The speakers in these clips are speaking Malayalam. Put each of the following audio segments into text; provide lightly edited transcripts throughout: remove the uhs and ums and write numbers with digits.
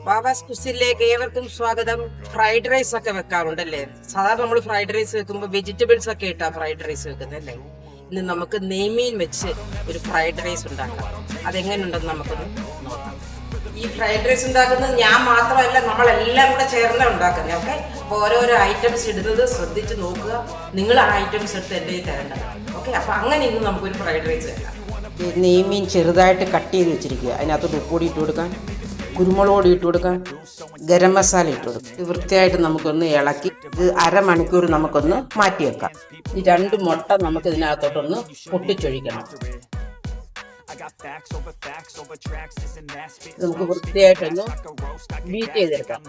ബാബാസ് കുസിലേക്ക് ഏവർക്കും സ്വാഗതം. ഫ്രൈഡ് റൈസ് ഒക്കെ വെക്കാറുണ്ടല്ലേ? സാധാരണ നമ്മൾ ഫ്രൈഡ് റൈസ് വെക്കുമ്പോൾ വെജിറ്റബിൾസ് ഒക്കെ ഇട്ടാ ഫ്രൈഡ് റൈസ് വെക്കുന്നത് അല്ലേ? ഇന്ന് നമുക്ക് നെയ്മീൻ വെച്ച് ഒരു ഫ്രൈഡ് റൈസ് ഉണ്ടാക്കാം. അതെങ്ങനെയുണ്ടെന്ന് നമുക്കൊന്ന് നോക്കാം. ഈ ഫ്രൈഡ് റൈസ് ഉണ്ടാക്കുന്നത് ഞാൻ മാത്രമല്ല, നമ്മളെല്ലാം കൂടെ ചേർന്ന് ഉണ്ടാക്കുന്നത്. ഓക്കെ, അപ്പോൾ ഓരോരോ ഐറ്റംസ് ഇടുന്നത് ശ്രദ്ധിച്ച് നോക്കുക. നിങ്ങൾ ആ ഐറ്റംസ് എടുത്ത് എൻ്റെ തരേണ്ടത്. ഓക്കെ, അപ്പോൾ അങ്ങനെ ഇന്ന് നമുക്കൊരു ഫ്രൈഡ് റൈസ് വെക്കാം. നെയ്മീൻ ചെറുതായിട്ട് കട്ട് ചെയ്ത് വെച്ചിരിക്കുക. അതിനകത്തോട്ട് ഉപ്പൊടി ഇട്ട് കൊടുക്കാൻ, കുരുമുളക് പൊടി ഇട്ട് കൊടുക്കാൻ, ഗരം മസാല ഇട്ട് കൊടുക്കാം. ഇത് വൃത്തിയായിട്ട് നമുക്കൊന്ന് ഇളക്കി ഇത് അരമണിക്കൂർ നമുക്കൊന്ന് മാറ്റി വെക്കാം. ഈ 2 മുട്ട നമുക്ക് ഇതിനകത്തോട്ടൊന്ന് പൊട്ടിച്ചൊഴിക്കണം. നമുക്ക് വൃത്തിയായിട്ടൊന്ന് ബീറ്റ് ചെയ്തെടുക്കാം.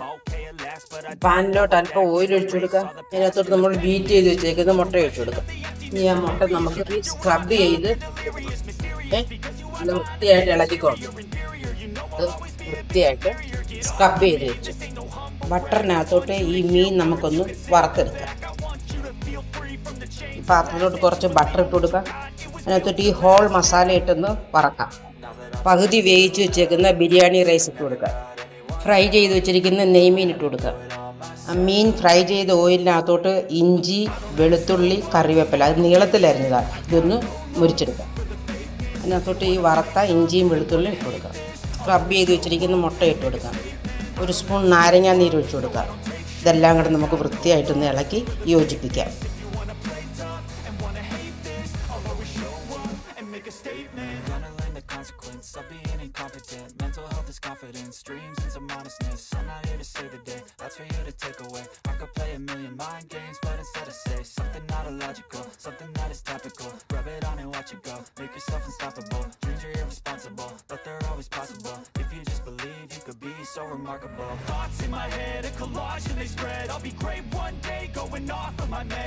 പാനിലോട്ട് അല്പം ഓയിൽ ഒഴിച്ചു കൊടുക്കാം. അതിനകത്തോട്ട് നമ്മൾ ബീറ്റ് ചെയ്ത് വെച്ചേക്കുന്ന മുട്ട ഒഴിച്ചു കൊടുക്കാം. ഇനി ആ മുട്ട നമുക്ക് സ്ക്രബ് ചെയ്ത് വൃത്തിയായിട്ട് ഇളക്കിക്കോണം. വൃത്തിയായിട്ട് സ്ക്രബ് ചെയ്ത് വെച്ചു ബട്ടറിനകത്തോട്ട് ഈ മീൻ നമുക്കൊന്ന് വറുത്തെടുക്കാം. പാത്രത്തിലോട്ട് കുറച്ച് ബട്ടർ ഇട്ട് കൊടുക്കാം. അതിനകത്തോട്ട് ഈ ഹോൾ മസാല ഇട്ടൊന്ന് വറക്കാം. പകുതി വേവിച്ച് വെച്ചേക്കുന്ന ബിരിയാണി റൈസ് ഇട്ട് കൊടുക്കാം. ഫ്രൈ ചെയ്ത് വെച്ചിരിക്കുന്ന നെയ്മീൻ ഇട്ട് കൊടുക്കാം. ആ മീൻ ഫ്രൈ ചെയ്ത ഓയിലിനകത്തോട്ട് ഇഞ്ചി, വെളുത്തുള്ളി, കറിവേപ്പില അത് നീളത്തിലരിഞ്ഞതാണ്, ഇതൊന്ന് മുരിച്ചെടുക്കാം. അതിനകത്തോട്ട് ഈ വറുത്ത ഇഞ്ചിയും വെളുത്തുള്ളിയും ഇട്ട് കൊടുക്കാം. സ്ക്രബ് ചെയ്ത് വെച്ചിരിക്കുന്ന മുട്ട ഇട്ട് കൊടുക്കാം. 1 സ്പൂൺ നാരങ്ങാ നീര് ഒഴിച്ചു കൊടുക്കാം. ഇതെല്ലാം കൂടെ നമുക്ക് വൃത്തിയായിട്ടൊന്ന് ഇളക്കി യോജിപ്പിക്കാം. Of being incompetent, mental health is confidence, dreams and some honestness. I'm not here to save the day, that's for you to take away. I could play a million mind games, but instead I say something not illogical, something that is topical. Rub it on and watch it go, make yourself unstoppable. Dreams are irresponsible, but they're always possible. If you just believe, you could be so remarkable. Thoughts in my head, a collage and they spread. I'll be great one day, going off of my meds.